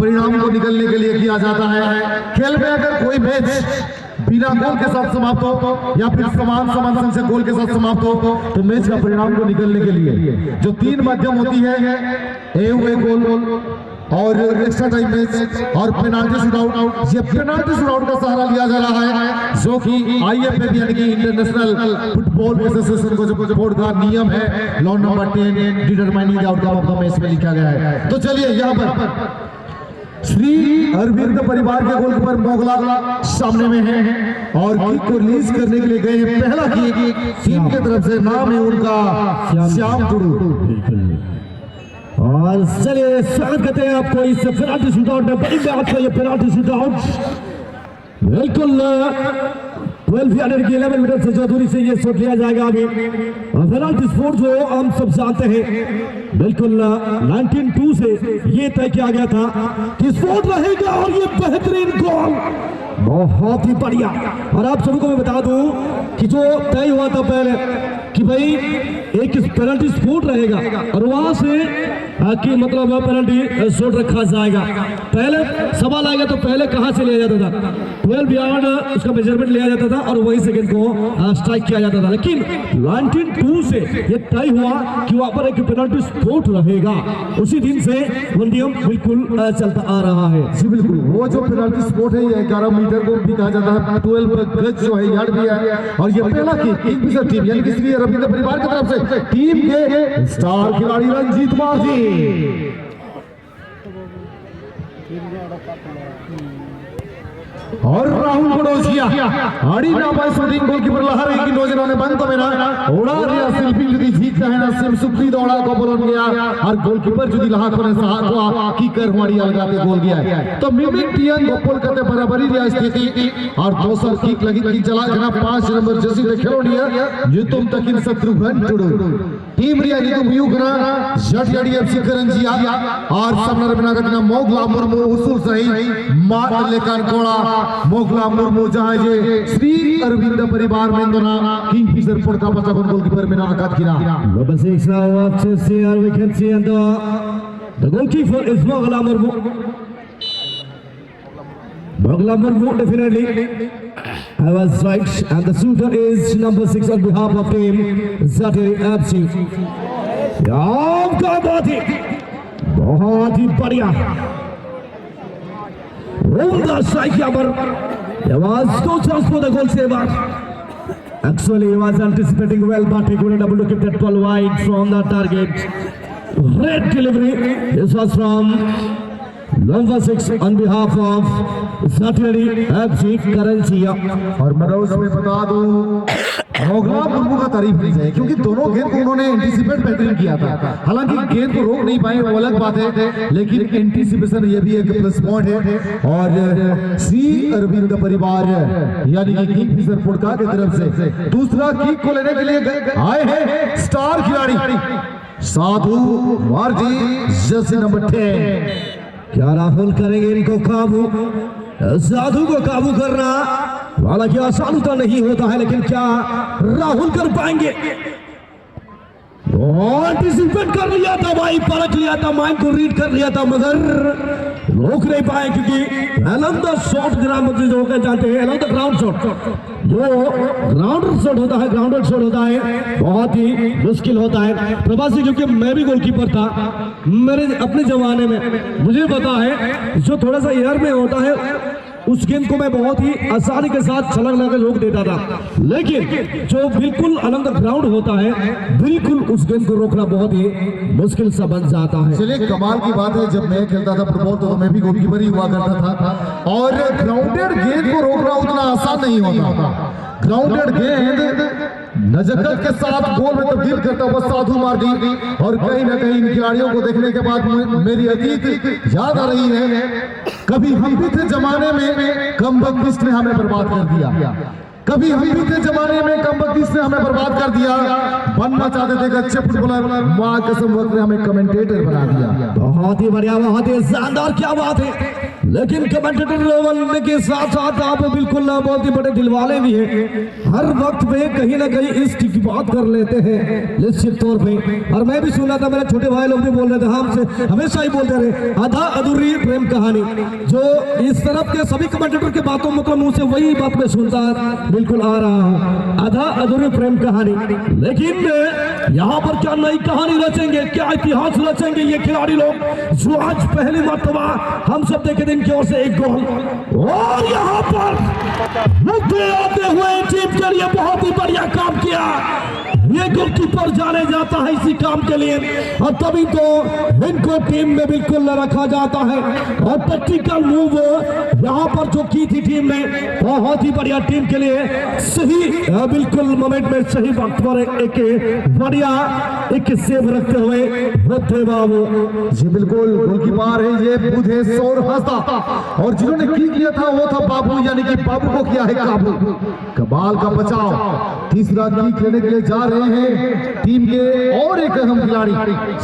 परिणाम को निकलने के लिए किया जाता है। खेल में अगर कोई मैच बिना गोल के साथ समाप्त हो या फिर समान संग से गोल के साथ समाप्त हो तो मैच का परिणाम को निकलने के लिए जो 3 माध्यम होती है, ए हुए गोल और एक्स्ट्रा टाइम मैच और पेनाल्टी शूटआउट, ये पेनाल्टी शूटआउट का सहारा लिया जा रहा है जो कि IFAB यानी कि इंटरनेशनल फुटबॉल एसोसिएशन को जो बोर्ड का नियम है law number 10 determining the outcome of the match में लिखा गया है। तो चलिए यहाँ पर श्री अरविंद परिवार के गोलकीपर मोगला सामने में है और किक को रिलीज करने के लिए गए हैं। पहला किक टीम की तरफ से, नाम है उनका श्याम टुडू। और चलिए स्वागत करते हैं आपको इस पेनाल्टी शूटआउट में। बड़ी बात है ये पेनाल्टी शूटआउट, बिल्कुल 12 यानी कि 11 मीटर से जो दूरी से ये शॉट लिया जाएगा अभी। पेनाल्टी स्पोर्ट जो हम सब जानते हैं बिल्कुल 19-2 से ये तय किया गया था कि स्पोर्ट रहेगा और ये बेहतरीन गोल, बहुत ही बढ़िया। और आप सभी को मैं बता दूं कि जो तय हुआ था पहले कि भाई एक पेनल्टी स्पोर्ट रहेगा और वहां से कि मतलब पेनल्टी शॉट रखा जाएगा। पहले सवाल आएगा तो पहले कहां से लिया जाता था, 12 यार्ड उसका मेजरमेंट लिया जाता था और वही सेकंड को स्ट्राइक किया जाता था। लेकिन 19-2 से ये तय हुआ कि वहां पर एक पेनल्टी स्पोर्ट रहेगा। उसी दिन से वो नियम बिल्कुल चलता आ रहा है। जी बिल्कुल, वो जो पेनल्टी स्पोर्ट है ये 11 मीटर को भी कहा जाता है, 12 गज जो है यार्ड भी है। और ये पहला किक टीम यानी कि श्री अरविंद परिवार की तरफ से टीम के स्टार खिलाड़ी रंजीत माझी और राहुल बड़ोसिया आड़ी नाबाई शूटिंग गोलकीपर लहर की नौजवानों ने बंद में ना उड़ा दिया सेल्फी जुदी जीत है ना सिम सुप्री दौड़ा को बोलन गया और गोलकीपर जुदी लहा को ने सहा को कीकर हमारी अलगाते गोल गया। तो मिमिक टियन गोपाल करते बराबरी रिया स्थिति और दोसर किक लगी कि चला जना 5 नंबर जर्सी दे खिलाड़िया जो तुम तकिन शत्रुघ्न टुडू टीम रिया जी तुम यू करा जटगढ़ी FC करंजिया और समनर बिना कतना मोगला मुर्मू उसूल सही मार लेकर कोड़ा मोगला मुर्मू जहां जे श्री अरविंद परिवार में दोना किंगफिशर पड़का पचा गोलकीपर में आघात किया। Number 6 now up to see and we can see and the goalkeeper is Moghla Murmu. Moghla Murmu definitely I was right and the shooter is number 6 on behalf of team Zatiri FC. क्या बहुत ही बढ़िया the strike here, there was no chance for the goal saver. Actually, he was anticipating well, but he couldn't able to keep that ball wide from the target. Great delivery. This was from number 6 on behalf of Zatiri FC Karanchia. और मैं उसमें बता दूं मोगला मुर्मू का तारीफ नहीं है क्योंकि दोनों गेंद को उन्होंने एंटीसिपेट बेहतरीन किया था। हालांकि गेंद को रोक नहीं पाए वो अलग बात है, लेकिन एंटीसिपेशन ये भी एक प्लस पॉइंट है। और श्री अरविंद परिवार यानी कि किंगफिशर पुड़का की तरफ से दूसरा किक को लेने के लिए आए हैं स्टार खिलाड़ी साधु मार्जी जर्सी नंबर 10। क्या राहुल करेंगे इनको काबू? साधु को काबू करना हालांकि आसान तो नहीं होता है, लेकिन क्या राहुल कर पाएंगे? एंटीसिपेट कर लिया था भाई, परख लिया था, माइंड को रीड कर लिया था, मगर रोक नहीं पाए क्योंकि अलोंग द शॉट ग्राउंड जो होकर जानते हैं अलोंग द ग्राउंड शॉट जो ग्राउंडर शॉट होता है, ग्राउंडर शॉट होता है, बहुत ही मुश्किल होता है। प्रवासी क्योंकि मैं भी गोलकीपर था, मेरे अपने जमाने में मुझे पता है जो थोड़ा सा एयर में होता है उस गेंद को मैं बहुत ही आसानी के साथ छलांग लगाकर रोक देता था, लेकिन जो बिल्कुल अलग ग्राउंड होता है बिल्कुल उस गेंद को रोकना बहुत ही मुश्किल सा बन जाता है। चलिए कमाल की बात है, जब मैं खेलता था फुटबॉल तो मैं भी गोलकीपर ही हुआ करता था और ग्राउंडेड गेंद को रोकना उतना आसान नहीं होता। ग्राउंडेड गेंद नजकत के साथ गोल में तब्दील करता हुआ साधु मार्जी और कहीं ना कहीं इन खिलाड़ियों को देखने के बाद मेरी अतीत याद आ रही है। कभी हम भी थे जमाने में कम वक्त ने हमें बर्बाद कर दिया, कभी हम भी थे जमाने में कमबख्ती से हमें बर्बाद कर दिया, बनना चाहते थे एक अच्छे फुटबॉलर, मां कसम वक्त ने हमें कमेंटेटर बना दिया। बहुत ही बढ़िया, बहुत ही शानदार, क्या बात है। लेकिन कमेंटेटर बनने के साथ साथ आप बिल्कुल बहुत ही बड़े दिल वाले भी हैं। हर वक्त पे कहीं ना कहीं इस की बात कर लेते हैं निश्चित तौर पे। और मैं भी सुना था, मेरे छोटे भाई लोग भी बोल रहे थे, हमसे हमेशा ही बोलते रहे आधा अधूरी प्रेम कहानी, जो इस तरफ के सभी कमेंटेटर के बातों मतलब मुंह से वही बात में सुनता बिल्कुल आ रहा हूँ, आधा अधूरी प्रेम कहानी। लेकिन यहाँ पर क्या नई कहानी रचेंगे, क्या इतिहास रचेंगे ये खिलाड़ी लोग, जो आज पहली मर्तबा हम सब देखे थे इनकी ओर से एक गोल। और यहाँ पर मुद्दे आते हुए टीम के लिए बहुत ही बढ़िया काम किया। ये गोलकीपर जाने जाता है इसी काम के लिए, और तभी तो इनको टीम में बिल्कुल रखा जाता है। और टैक्टिकल मूव यहाँ पर जो की थी टीम ने, बहुत ही बढ़िया, टीम के लिए सही बिल्कुल मोमेंट में सही वक्त पर एक बढ़िया एक सेव रखते हुए होते बाबू जी बिल्कुल गोलकीपर है ये बुधे सौर हंसता, और जिन्होंने की किया था वो था बाबू, यानी कि बाबू को किया है काबू। कमाल का बचाव, तीसरा किक लेने के लिए जा रहे हैं टीम के और एक अहम खिलाड़ी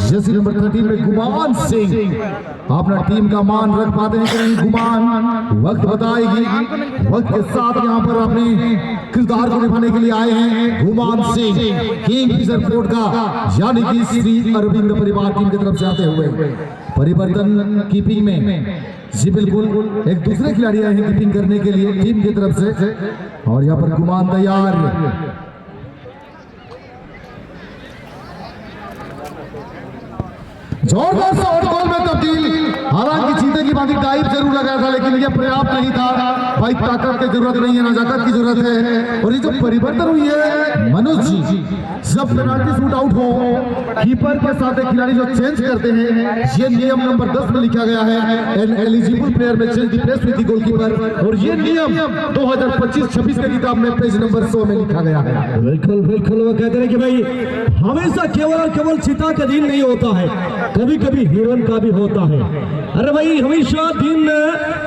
जर्सी नंबर 13 में गुमान सिंह। अपना टीम का मान रख पाते हैं कि नहीं गुमान, वक्त बताएगी। वक्त के साथ यहाँ पर अपने किरदार को निभाने के लिए आए हैं गुमान सिंह, किंगफिशर फोर्ट का, यानी कि श्री अरविंद परिवार टीम की तरफ से आते हुए। परिवर्तन कीपिंग में जी बिल्कुल एक दूसरे खिलाड़ी आए हैं कीपिंग करने के लिए टीम की तरफ से, और यहाँ पर गुमान तैयार। जोरदार शॉट गोल में तब्दील, हालांकि चीते की बात टाइप जरूर लगाया था, लेकिन यह पर्याप्त नहीं था। भाई ताकत की जरूरत नहीं है, नजाकत की जरूरत है। और ये जो परिवर्तन हुई है मनोज जी, जब पेनाल्टी शूट आउट हो, कीपर के साथ एक खिलाड़ी जो चेंज करते हैं, ये नियम नंबर 10 में लिखा गया है, एन एलिजिबल प्लेयर में change the place with the goalkeeper, और ये नियम 2025-26 के किताब में पेज नंबर 100 में लिखा गया है। बिल्कुल बिल्कुल, वो कहते हैं कि भाई हमेशा केवल और केवल चिता का दिन नहीं होता है, कभी कभी हिरन का भी होता है। अरे भाई हमेशा दिन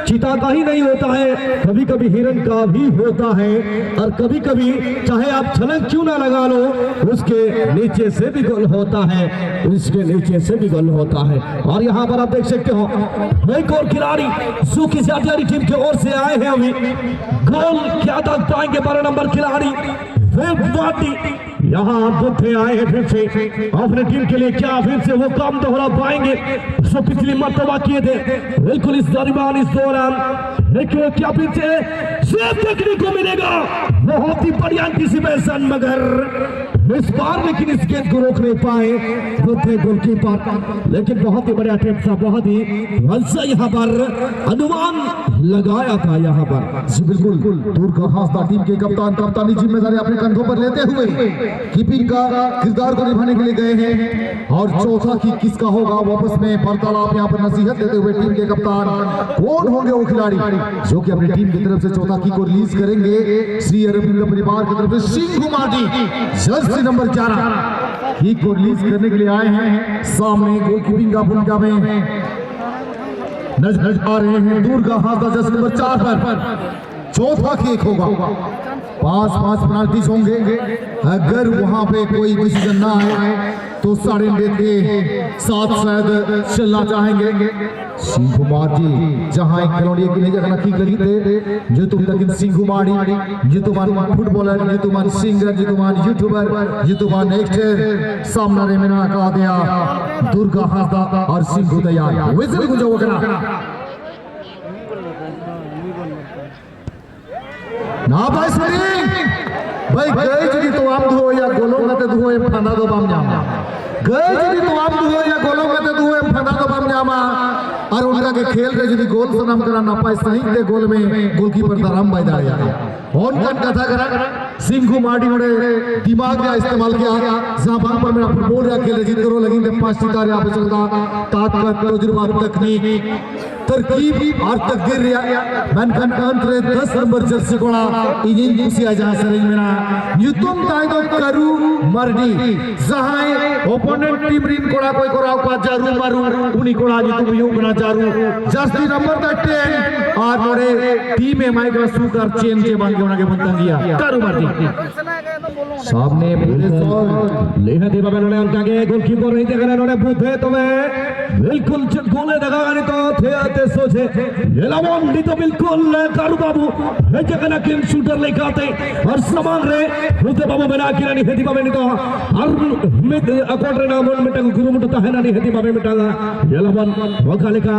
चिता का ही नहीं होता है, कभी कभी हिरन का भी होता है। और कभी कभी चाहे आप छलंग क्यों ना लगा लो, उसके नीचे से भी गोल होता है, उसके नीचे से भी गोल होता है। और यहाँ पर आप देख सकते हो एक और खिलाड़ी जो किसी हथियारी टीम की ओर से आए हैं, अभी गोल क्या दाग पाएंगे 12 नंबर खिलाड़ी यहाँ बुद्धे आए हैं फिर से अपने टीम के लिए, क्या फिर से वो काम दोहरा पाएंगे जो पिछली मर्तबा किए थे। बिल्कुल इस दौरान देखिए क्या फिर से देखने को मिलेगा, बहुत ही बढ़िया एंटीसिपेशन, मगर इस बार लेकिन इस गेंद को रोक नहीं पाए बुद्धे गोलकीपर। लेकिन बहुत ही बढ़िया टेप था, बहुत ही अच्छा यहाँ पर अनुमान लगाया था। यहाँ पर जी बिल्कुल दूर का हासदा टीम के कप्तान कप्तानी जिम्मेदारी अपने कंधों पर लेते हुए कीपिंग का किरदार को निभाने के लिए गए हैं। और चौथा की किसका होगा, वापस में वार्तालाप यहाँ पर नसीहत देते हुए टीम के कप्तान कौन होंगे वो खिलाड़ी जो कि अपनी टीम की तरफ से चौथा की को रिलीज करेंगे। श्री अरविंद परिवार की तरफ से सिंह कुमार जी जर्सी नंबर 11 की को रिलीज करने के लिए आए हैं। सामने गोलकीपिंग का भूमिका में नजर आ रहे हैं दूर का हासदा जर्सी नंबर 4 पर चौथा किक होगा। 5-5 पेनाल्टीज होंगे, अगर वहां पे कोई डिसीजन ना आए तो 9.5 के साथ शायद चलना चाहेंगे। सिंह कुमार जी जहां एक खिलाड़ी के लिए जगह की लगी थे जितु लेकिन सिंह कुमारी जितुमान फुटबॉलर जितुमान सिंगर जितुमान यूट्यूबर जितुमान एक्टर सामना रे मेना का दिया दुर्गा हासदा और सिंह को तैयार वैसे भी कुछ होगा ना भाई स्प्रिंग भाई गए जी तो आप धो या गोलों का तो धो फंदा दो बम जामा गए जी तो आप धो या गोलों का तो धो फंदा दो बम जामा और उनका के खेल रहे जी गोल सनम करा ना पाए सही के गोल में गोलकीपर धरम भाई दाया और कन कथा करा सिंह कुमारी ने दिमाग का इस्तेमाल किया जहां वहां पर मेरा फुटबॉल या खेले जीत करो लगी 5 सितारे आप चलता ताकत तजुर्बा तकनीक तरकीब और तकदीर रिया मैंने अंतरे 10 नंबर जर्सी कोड़ा इंजिन कुसी आजा सरिंग मेना न्यूटन ताइदो करू मर्डी जहां ओपोनेंट टीम रिन कोड़ा कोई कोड़ा को जारू मारू उनी कोड़ा न्यूटन यू बना जारू जर्सी नंबर 10 और मोरे टीम में माइक सुकर चेन के बांगे उनके बंतंगिया करू मर्डी सामने लेना दीवा में नोड़े अंका के गोलकीपर नहीं देखा नोड़े बुद्धे तो मैं बिल्कुल गोले दगा गानी तो थे आते सोचे ये लामों नी तो बिल्कुल कारू बाबू है जगह ना किन शूटर लेकर आते और समान रे बुद्धे बाबू बना के नहीं है दीवा में नहीं तो हर में अकॉर्डर ना मन में टंग गुरु मुट तो है ना नहीं है दीवा में मिटागा ये लामों मौका लेका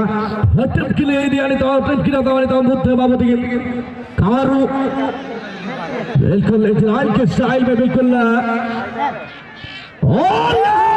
हटट के लिए दिया नहीं तो हटट की ना तो नहीं तो बुद्धे बाबू दिखे कारू बिल्कुल इजराइल के स्टाइल में बिल्कुल और